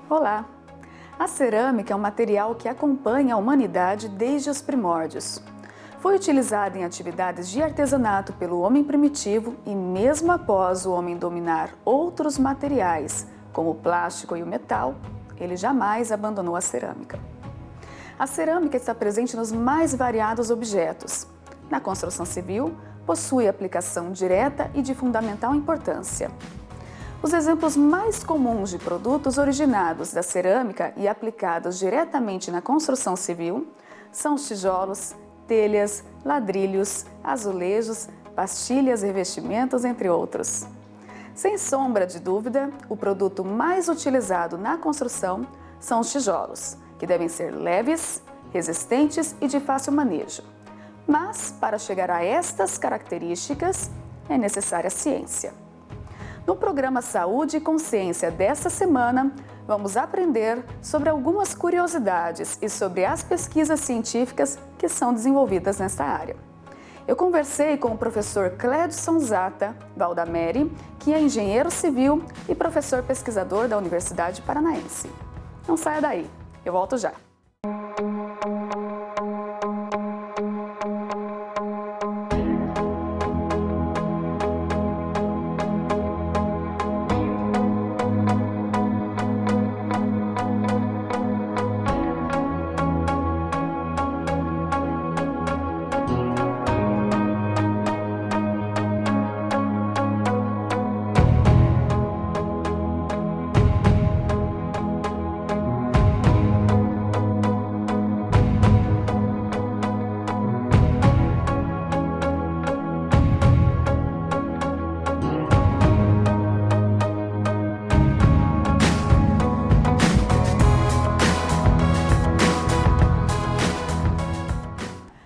Olá! A cerâmica é um material que acompanha a humanidade desde os primórdios. Foi utilizada em atividades de artesanato pelo homem primitivo e mesmo após o homem dominar outros materiais, como o plástico e o metal, ele jamais abandonou a cerâmica. A cerâmica está presente nos mais variados objetos. Na construção civil, possui aplicação direta e de fundamental importância. Os exemplos mais comuns de produtos originados da cerâmica e aplicados diretamente na construção civil são os tijolos, telhas, ladrilhos, azulejos, pastilhas e revestimentos, entre outros. Sem sombra de dúvida, o produto mais utilizado na construção são os tijolos, que devem ser leves, resistentes e de fácil manejo. Mas, para chegar a estas características, é necessária ciência. No programa Saúde e Consciência desta semana, vamos aprender sobre algumas curiosidades e sobre as pesquisas científicas que são desenvolvidas nesta área. Eu conversei com o professor Cledson Zata Valdameri, que é engenheiro civil e professor pesquisador da Universidade Paranaense. Não saia daí, eu volto já.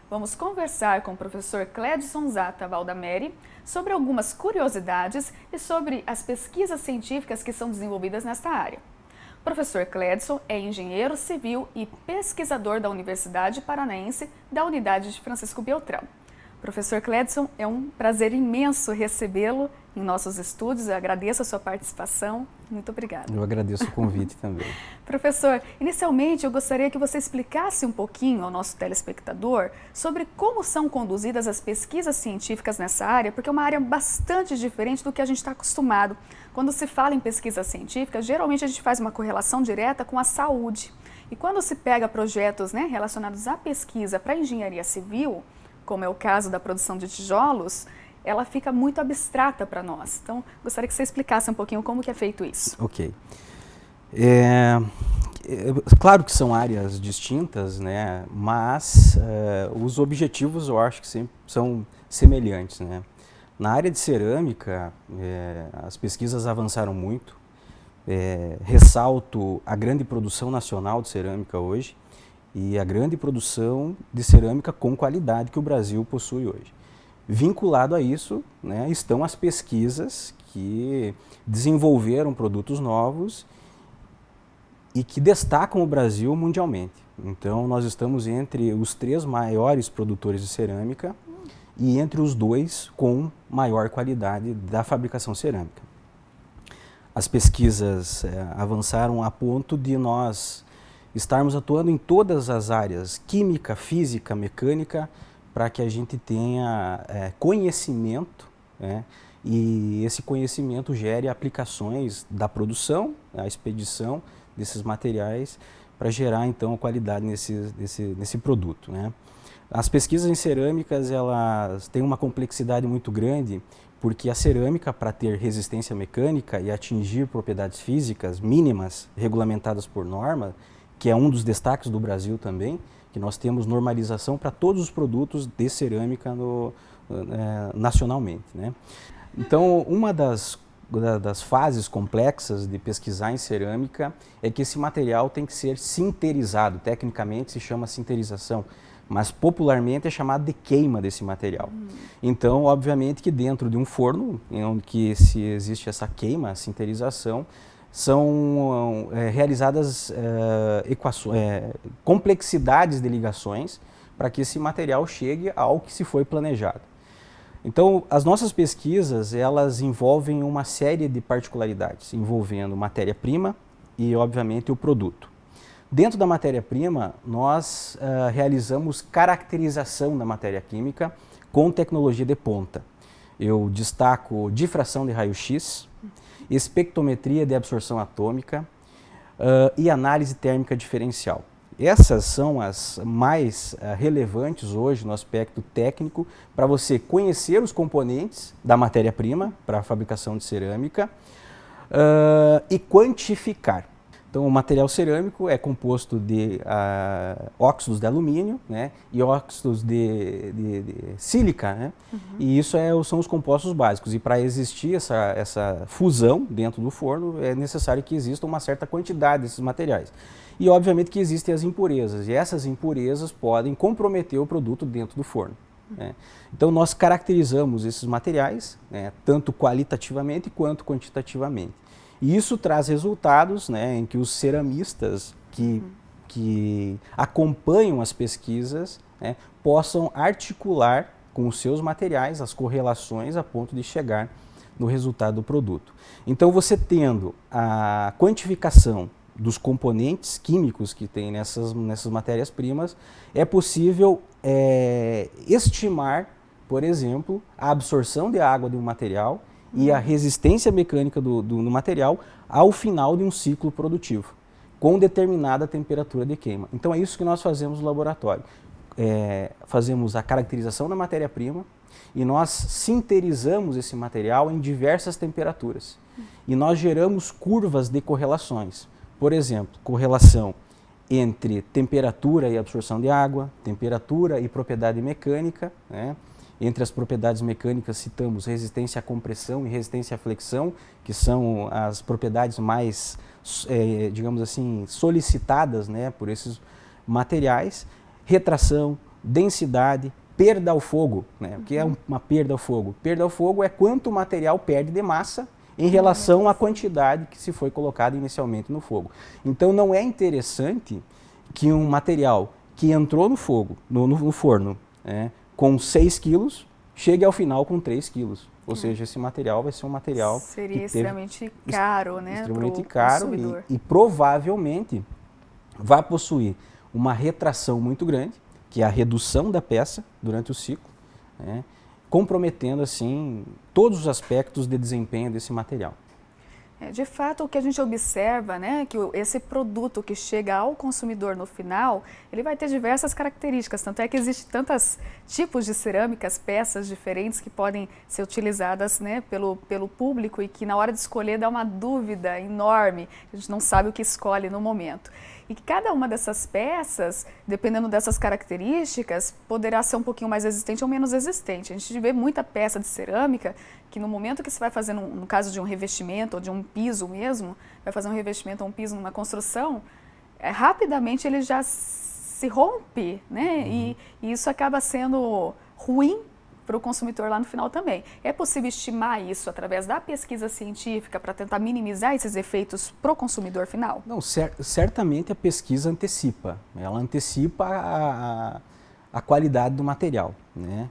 Vamos conversar com o professor Cledson Zata Valdameri sobre algumas curiosidades e sobre as pesquisas científicas que são desenvolvidas nesta área. O professor Cledson é engenheiro civil e pesquisador da Universidade Paranaense da Unidade de Francisco Beltrão. Professor Cledson, é um prazer imenso recebê-lo em nossos estúdios. Eu agradeço a sua participação. Muito obrigada. Eu agradeço o convite também. Professor, inicialmente eu gostaria que você explicasse um pouquinho ao nosso telespectador sobre como são conduzidas as pesquisas científicas nessa área, porque é uma área bastante diferente do que a gente está acostumado. Quando se fala em pesquisa científica, geralmente a gente faz uma correlação direta com a saúde. E quando se pega projetos, relacionados à pesquisa para engenharia civil, como é o caso da produção de tijolos, ela fica muito abstrata para nós. Então, gostaria que você explicasse um pouquinho como que é feito isso. Ok. Claro que são áreas distintas, mas os objetivos eu acho que sempre são semelhantes. Na área de cerâmica, as pesquisas avançaram muito. Ressalto a grande produção nacional de cerâmica hoje e a grande produção de cerâmica com qualidade que o Brasil possui hoje. Vinculado a isso, estão as pesquisas que desenvolveram produtos novos e que destacam o Brasil mundialmente. Então, nós estamos entre os 3 maiores produtores de cerâmica e entre os 2 com maior qualidade da fabricação cerâmica. As pesquisas avançaram a ponto de nós estarmos atuando em todas as áreas, química, física, mecânica, para que a gente tenha conhecimento, e esse conhecimento gere aplicações da produção, a expedição desses materiais, para gerar então a qualidade nesse produto. As pesquisas em cerâmicas, elas têm uma complexidade muito grande, porque a cerâmica, para ter resistência mecânica e atingir propriedades físicas mínimas regulamentadas por norma, que é um dos destaques do Brasil também, que nós temos normalização para todos os produtos de cerâmica nacionalmente. Então, uma das fases complexas de pesquisar em cerâmica é que esse material tem que ser sinterizado. Tecnicamente se chama sinterização, mas popularmente é chamado de queima desse material. Então, obviamente que dentro de um forno, em onde se existe essa queima, a sinterização, são realizadas complexidades de ligações para que esse material chegue ao que se foi planejado. Então, as nossas pesquisas, elas envolvem uma série de particularidades, envolvendo matéria-prima e, obviamente, o produto. Dentro da matéria-prima, nós realizamos caracterização da matéria química com tecnologia de ponta. Eu destaco difração de raio-x, espectrometria de absorção atômica e análise térmica diferencial. Essas são as mais relevantes hoje no aspecto técnico para você conhecer os componentes da matéria-prima para a fabricação de cerâmica e quantificar. Então, o material cerâmico é composto de óxidos de alumínio, né, e óxidos de sílica, né, e isso são os compostos básicos. E para existir essa fusão dentro do forno, é necessário que exista uma certa quantidade desses materiais. E, obviamente, que existem as impurezas, e essas impurezas podem comprometer o produto dentro do forno. Né. Então, nós caracterizamos esses materiais, né, tanto qualitativamente quanto quantitativamente. E isso traz resultados, né, em que os ceramistas que acompanham as pesquisas, né, possam articular com os seus materiais as correlações a ponto de chegar no resultado do produto. Então, você tendo a quantificação dos componentes químicos que tem nessas matérias-primas, é possível estimar, por exemplo, a absorção de água de um material e a resistência mecânica do material ao final de um ciclo produtivo, com determinada temperatura de queima. Então é isso que nós fazemos no laboratório. Fazemos a caracterização da matéria-prima e nós sinterizamos esse material em diversas temperaturas. E nós geramos curvas de correlações. Por exemplo, correlação entre temperatura e absorção de água, temperatura e propriedade mecânica, né? Entre as propriedades mecânicas citamos resistência à compressão e resistência à flexão, que são as propriedades mais, digamos assim, solicitadas, né, por esses materiais. Retração, densidade, perda ao fogo, né? O que é uma perda ao fogo? Perda ao fogo é quanto o material perde de massa em relação à quantidade que se foi colocada inicialmente no fogo. Então não é interessante que um material que entrou no fogo, no forno, com 6 quilos, chegue ao final com 3 quilos. Ou seja, esse material vai ser um material seria extremamente caro, né? Extremamente caro e provavelmente vai possuir uma retração muito grande, que é a redução da peça durante o ciclo, né, comprometendo assim todos os aspectos de desempenho desse material. De fato, o que a gente observa, né, que esse produto que chega ao consumidor no final, ele vai ter diversas características, tanto é que existem tantos tipos de cerâmicas, peças diferentes que podem ser utilizadas, né, pelo público e que na hora de escolher dá uma dúvida enorme, a gente não sabe o que escolhe no momento. E que cada uma dessas peças, dependendo dessas características, poderá ser um pouquinho mais resistente ou menos resistente. A gente vê muita peça de cerâmica que no momento que você vai fazer, no caso de um revestimento ou de um piso mesmo, vai fazer um revestimento ou um piso numa construção, rapidamente ele já se rompe, né? E isso acaba sendo ruim para o consumidor lá no final também. É possível estimar isso através da pesquisa científica para tentar minimizar esses efeitos para o consumidor final? Não, certamente a pesquisa antecipa. Ela antecipa a qualidade do material, né?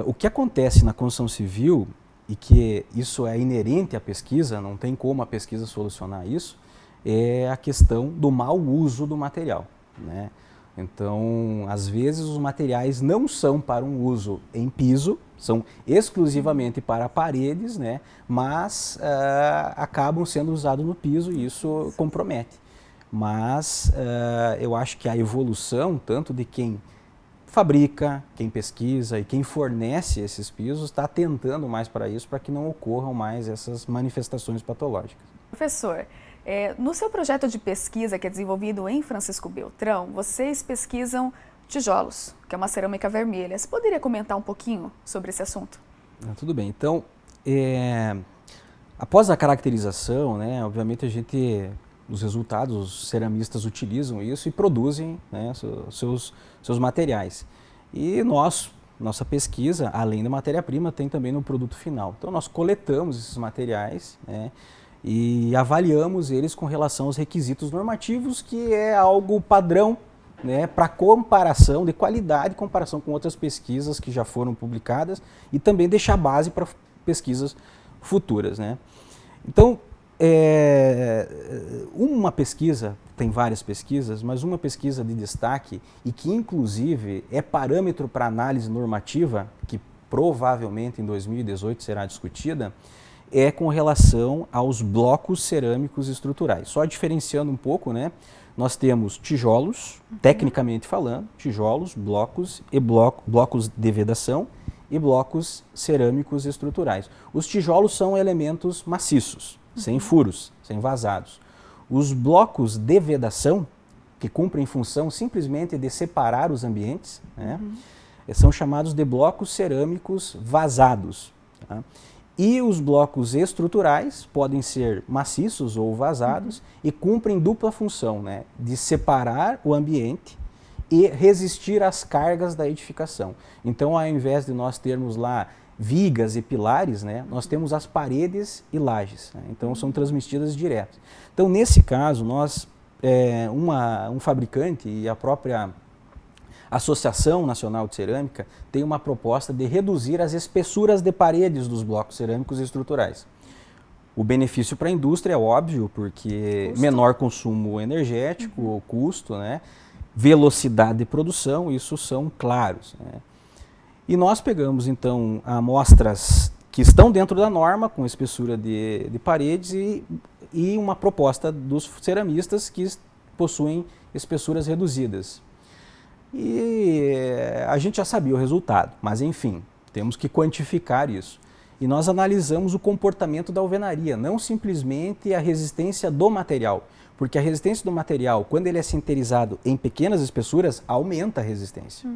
O que acontece na construção civil, e que isso é inerente à pesquisa, não tem como a pesquisa solucionar isso, é a questão do mau uso do material, né? Então, às vezes os materiais não são para um uso em piso, são exclusivamente para paredes, né? Mas acabam sendo usados no piso e isso compromete. Mas eu acho que a evolução, tanto de quem fabrica, quem pesquisa e quem fornece esses pisos, está atentando mais para isso, para que não ocorram mais essas manifestações patológicas. Professor, no seu projeto de pesquisa que é desenvolvido em Francisco Beltrão, vocês pesquisam tijolos, que é uma cerâmica vermelha. Você poderia comentar um pouquinho sobre esse assunto? Tudo bem. Então, após a caracterização, né, obviamente os resultados, os ceramistas utilizam isso e produzem, né, seus materiais. E nossa pesquisa, além da matéria-prima, tem também no produto final. Então, nós coletamos esses materiais, né, e avaliamos eles com relação aos requisitos normativos, que é algo padrão, né, para comparação de qualidade, comparação com outras pesquisas que já foram publicadas e também deixar base para pesquisas futuras, né. Então, Uma pesquisa, tem várias pesquisas, mas uma pesquisa de destaque e que inclusive é parâmetro para análise normativa, que provavelmente em 2018 será discutida, é com relação aos blocos cerâmicos estruturais. Só diferenciando um pouco, né? Nós temos tijolos, tecnicamente falando, tijolos, blocos e blocos de vedação e blocos cerâmicos estruturais. Os tijolos são elementos maciços, sem furos, sem vazados. Os blocos de vedação, que cumprem função simplesmente de separar os ambientes, né, são chamados de blocos cerâmicos vazados. Tá? E os blocos estruturais podem ser maciços ou vazados e cumprem dupla função, né, de separar o ambiente e resistir às cargas da edificação. Então, ao invés de nós termos lá vigas e pilares, né, nós temos as paredes e lajes. Né, então, são transmitidas direto. Então, nesse caso, nós, um fabricante e a própria Associação Nacional de Cerâmica tem uma proposta de reduzir as espessuras de paredes dos blocos cerâmicos estruturais. O benefício para a indústria é óbvio, porque menor consumo energético, custo, né? Velocidade de produção, isso são claros. Né? E nós pegamos, então, amostras que estão dentro da norma, com espessura de paredes, e uma proposta dos ceramistas que possuem espessuras reduzidas. E a gente já sabia o resultado, mas enfim, temos que quantificar isso. E nós analisamos o comportamento da alvenaria, não simplesmente a resistência do material, porque a resistência do material, quando ele é sinterizado em pequenas espessuras, aumenta a resistência.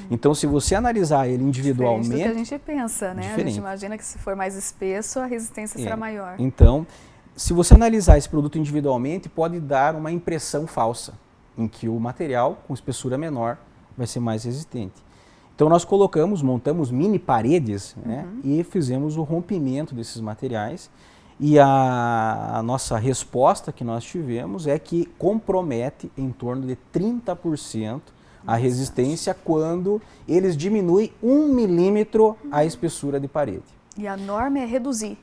Então, se você analisar ele individualmente... Diferente do que a gente pensa, né? Diferente. A gente imagina que se for mais espesso, a resistência será maior. Então, se você analisar esse produto individualmente, pode dar uma impressão falsa, em que o material com espessura menor vai ser mais resistente. Então nós montamos mini paredes, né, e fizemos o rompimento desses materiais, e a nossa resposta que nós tivemos é que compromete em torno de 30% a resistência quando eles diminuem 1 milímetro a espessura de parede. E a norma é reduzir.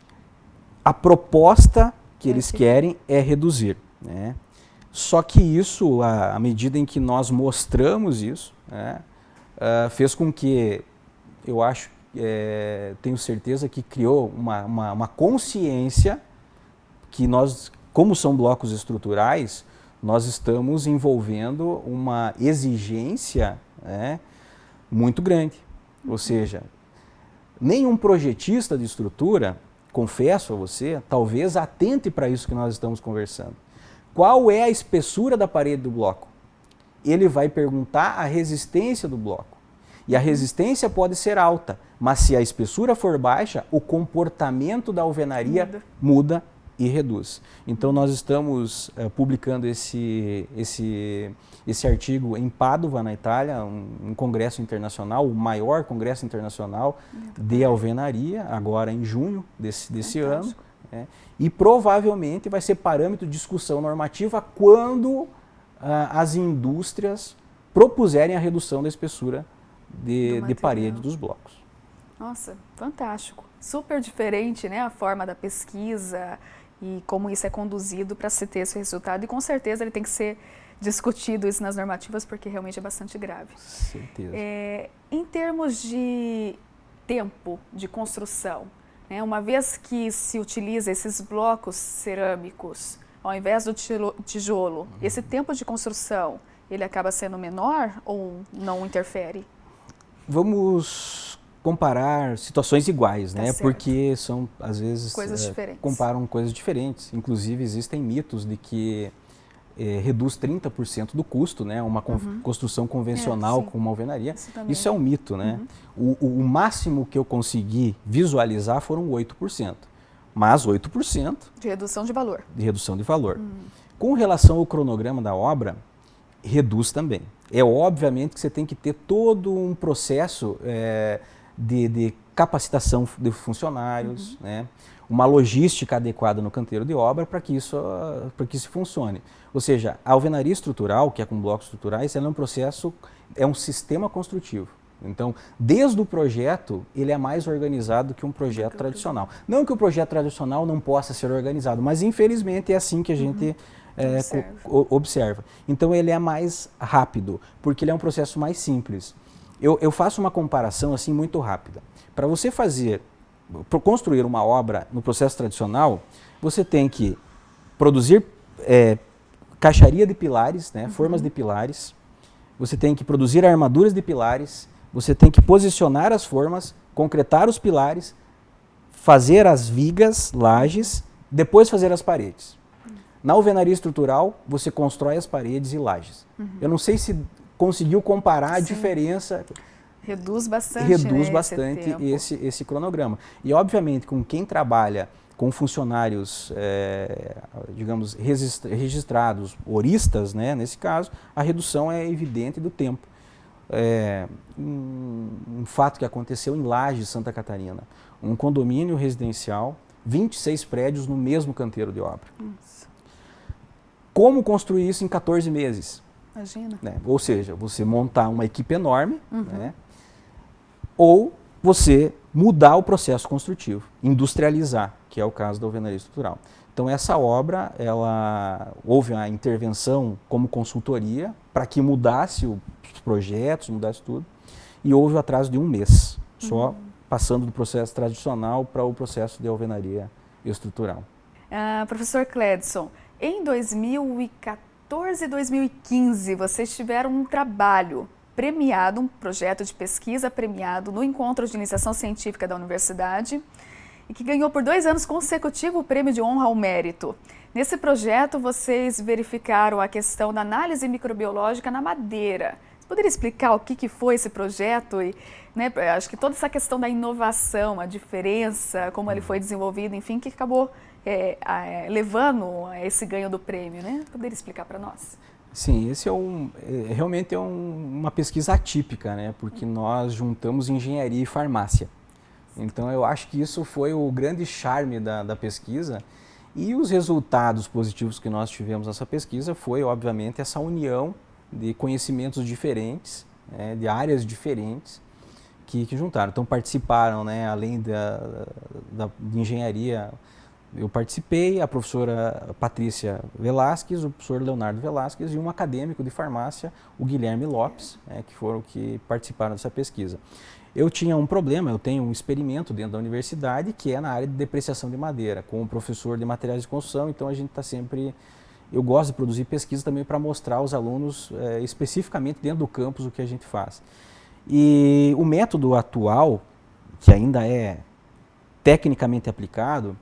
A proposta que eles querem é reduzir, né? Só que isso, à medida em que nós mostramos isso, né, fez com que, eu acho, tenho certeza que criou uma consciência que nós, como são blocos estruturais, nós estamos envolvendo uma exigência, né, muito grande. Ou seja, nenhum projetista de estrutura, confesso a você, talvez atente para isso que nós estamos conversando. Qual é a espessura da parede do bloco? Ele vai perguntar a resistência do bloco. E a resistência pode ser alta, mas se a espessura for baixa, o comportamento da alvenaria muda e reduz. Então nós estamos publicando esse artigo em Padova, na Itália, um congresso internacional, o maior congresso internacional de alvenaria, agora em junho desse ano. Né? E provavelmente vai ser parâmetro de discussão normativa quando as indústrias propuserem a redução da espessura de parede dos blocos. Nossa, fantástico. Super diferente, né, a forma da pesquisa e como isso é conduzido para se ter esse resultado. E com certeza ele tem que ser discutido isso nas normativas, porque realmente é bastante grave. Certeza. Em termos de tempo de construção, uma vez que se utiliza esses blocos cerâmicos, ao invés do tijolo, esse tempo de construção, ele acaba sendo menor ou não interfere? Vamos comparar situações iguais, né? Certo. Porque são, às vezes, coisas diferentes. Comparam coisas diferentes. Inclusive, existem mitos de que reduz 30% do custo, né? Uma construção convencional com uma alvenaria. Isso é um mito, né? O máximo que eu consegui visualizar foram 8%. Mas 8% de redução de valor. De redução de valor. Com relação ao cronograma da obra, reduz também. É obviamente que você tem que ter todo um processo de capacitação de funcionários, né? Uma logística adequada no canteiro de obra para que isso funcione. Ou seja, a alvenaria estrutural, que é com blocos estruturais, ela é um processo, é um sistema construtivo. Então, desde o projeto, ele é mais organizado que um projeto tradicional. Não que o projeto tradicional não possa ser organizado, mas infelizmente é assim que a gente observa. Então, ele é mais rápido, porque ele é um processo mais simples. Eu faço uma comparação assim muito rápida. Para você construir uma obra no processo tradicional, você tem que produzir caixaria de pilares, né, formas de pilares, você tem que produzir armaduras de pilares, você tem que posicionar as formas, concretar os pilares, fazer as vigas, lajes, depois fazer as paredes. Na alvenaria estrutural, você constrói as paredes e lajes. Eu não sei se conseguiu comparar a diferença. Reduz bastante, reduz bastante esse cronograma. E, obviamente, com quem trabalha com funcionários, digamos, registrados, horistas, né, nesse caso, a redução é evidente do tempo. Um fato que aconteceu em Lages, Santa Catarina. Um condomínio residencial, 26 prédios no mesmo canteiro de obra. Nossa. Como construir isso em 14 meses? Imagina. Né? Ou seja, você montar uma equipe enorme, né? Ou você mudar o processo construtivo, industrializar, que é o caso da alvenaria estrutural. Então essa obra, houve a intervenção como consultoria para que mudasse os projetos, mudasse tudo, e houve o atraso de um mês, só passando do processo tradicional para o processo de alvenaria estrutural. Professor Cledson, em 2014 e 2015, vocês tiveram um trabalho premiado, um projeto de pesquisa premiado no Encontro de Iniciação Científica da Universidade e que ganhou por 2 anos consecutivos o Prêmio de Honra ao Mérito. Nesse projeto, vocês verificaram a questão da análise microbiológica na madeira. Você poderia explicar o que foi esse projeto? E, né, acho que toda essa questão da inovação, a diferença, como ele foi desenvolvido, enfim, que acabou levando a esse ganho do prêmio, né? Poderia explicar para nós? Sim, esse realmente é uma pesquisa atípica, né? Porque nós juntamos engenharia e farmácia. Então eu acho que isso foi o grande charme da pesquisa, e os resultados positivos que nós tivemos nessa pesquisa foi, obviamente, essa união de conhecimentos diferentes, né, de áreas diferentes que juntaram. Então participaram, né, além de engenharia, eu participei, a professora Patrícia Velasquez, o professor Leonardo Velasquez e um acadêmico de farmácia, o Guilherme Lopes, que foram que participaram dessa pesquisa. Eu tinha um problema, eu tenho um experimento dentro da universidade que é na área de depreciação de madeira, com o professor de materiais de construção, então a gente está sempre... Eu gosto de produzir pesquisa também para mostrar aos alunos especificamente dentro do campus o que a gente faz. E o método atual, que ainda é tecnicamente aplicado,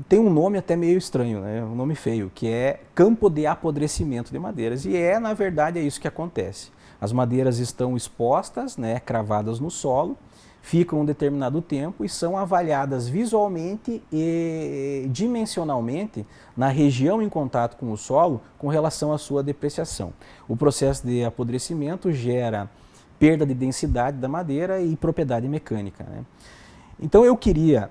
tem um nome até meio estranho, né? Um nome feio, que é campo de apodrecimento de madeiras. E na verdade, é isso que acontece. As madeiras estão expostas, né, cravadas no solo, ficam um determinado tempo e são avaliadas visualmente e dimensionalmente na região em contato com o solo com relação à sua depreciação. O processo de apodrecimento gera perda de densidade da madeira e propriedade mecânica, né? Então eu queria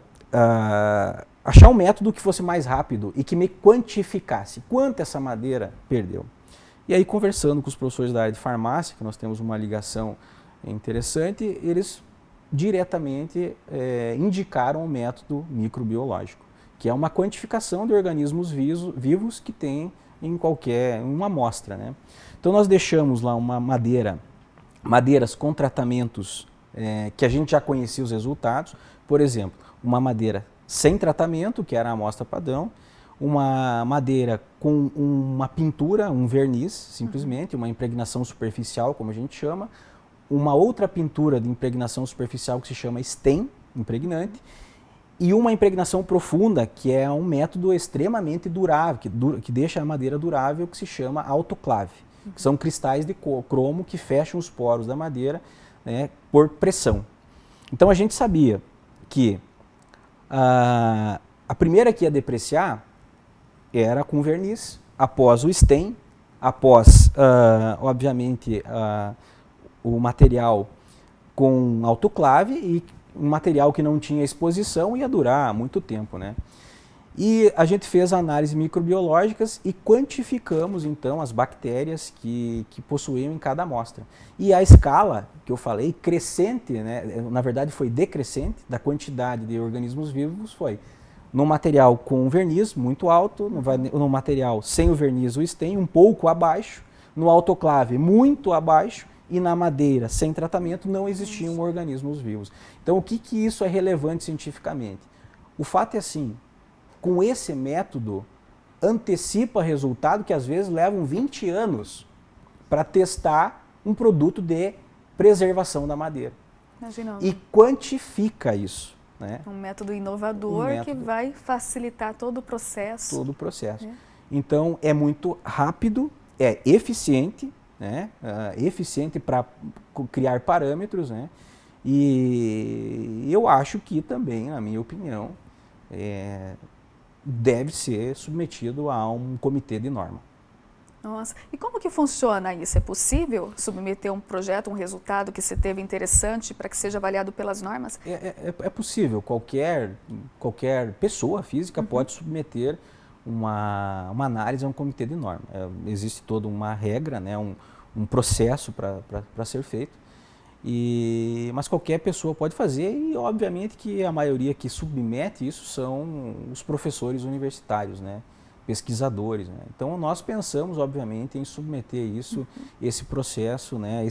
achar um método que fosse mais rápido e que me quantificasse quanto essa madeira perdeu. E aí, conversando com os professores da área de farmácia, que nós temos uma ligação interessante, eles diretamente indicaram o método microbiológico, que é uma quantificação de organismos vivos que tem em uma amostra, né? Então nós deixamos lá uma madeiras com tratamentos que a gente já conhecia os resultados, por exemplo, uma madeira sem tratamento, que era a amostra padrão, uma madeira com uma pintura, um verniz, simplesmente, uma impregnação superficial, como a gente chama, uma outra pintura de impregnação superficial que se chama stem, impregnante, e uma impregnação profunda, que é um método extremamente durável, que deixa a madeira durável, que se chama autoclave, que são cristais de cromo que fecham os poros da madeira, né, por pressão. Então a gente sabia que a primeira que ia depreciar era com verniz, após o stem, após, obviamente, o material com autoclave e um material que não tinha exposição ia durar muito tempo, né? E a gente fez análises microbiológicas e quantificamos, então, as bactérias que possuíam em cada amostra. E a escala, que eu falei, crescente, né, na verdade foi decrescente, da quantidade de organismos vivos, foi no material com verniz muito alto, no material sem o verniz, o stain, um pouco abaixo, no autoclave muito abaixo, e na madeira sem tratamento não existiam organismos vivos. Então, o que isso é relevante cientificamente? O fato é assim, com esse método, antecipa resultado que às vezes levam 20 anos para testar um produto de preservação da madeira. Imaginando. E quantifica isso. Né? Um método inovador que vai facilitar todo o processo. Todo o processo. Então, é muito rápido, é eficiente, né? Eficiente para criar parâmetros, né? E eu acho que também, na minha opinião, deve ser submetido a um comitê de norma. Nossa, e como que funciona isso? É possível submeter um projeto, um resultado que se teve interessante para que seja avaliado pelas normas? É possível, qualquer pessoa física pode submeter uma análise a um comitê de norma. Existe toda uma regra, né, um processo para ser feito, mas qualquer pessoa pode fazer e obviamente que a maioria que submete isso são os professores universitários, né? Pesquisadores, né? Então nós pensamos obviamente em submeter isso, esse processo, né?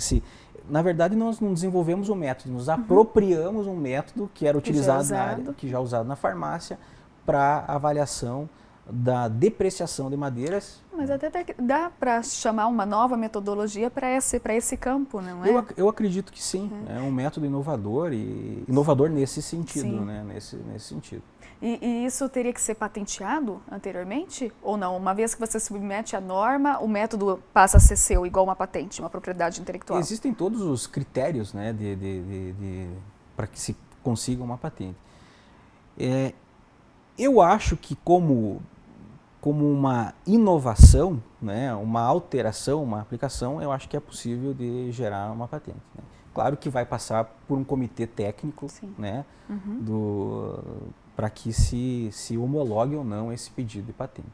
Na verdade nós não desenvolvemos um método, nos apropriamos um método que era utilizado na área, que já é usado na farmácia para avaliação da depreciação de madeiras. Mas até dá para chamar uma nova metodologia para esse campo, não é? Eu acredito que sim, é um método inovador e inovador nesse sentido, né? Nesse sentido. E isso teria que ser patenteado anteriormente ou não? Uma vez que você submete a norma, o método passa a ser seu, igual uma patente, uma propriedade intelectual? Existem todos os critérios, né, para que se consiga uma patente. Eu acho que como uma inovação, né, uma alteração, uma aplicação, eu acho que é possível de gerar uma patente. Né? Claro que vai passar por um comitê técnico, né, para que se homologue ou não esse pedido de patente.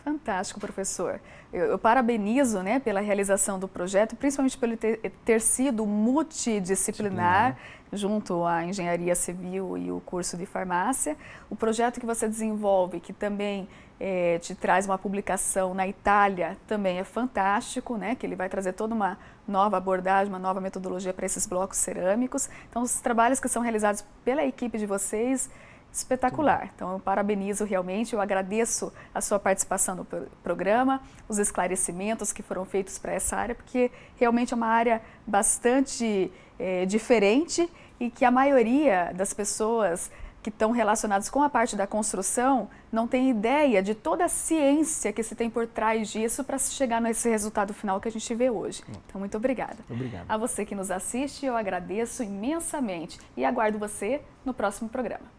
Fantástico, professor. Eu parabenizo, né, pela realização do projeto, principalmente por ele ter sido multidisciplinar, junto à engenharia civil e o curso de farmácia. O projeto que você desenvolve, que também te traz uma publicação na Itália, também é fantástico, né, que ele vai trazer toda uma nova abordagem, uma nova metodologia para esses blocos cerâmicos. Então, os trabalhos que são realizados pela equipe de vocês, espetacular. Então, eu parabenizo realmente, eu agradeço a sua participação no programa, os esclarecimentos que foram feitos para essa área, porque realmente é uma área bastante diferente e que a maioria das pessoas que estão relacionadas com a parte da construção não tem ideia de toda a ciência que se tem por trás disso para chegar nesse resultado final que a gente vê hoje. Então, muito obrigada. Obrigado. A você que nos assiste, eu agradeço imensamente e aguardo você no próximo programa.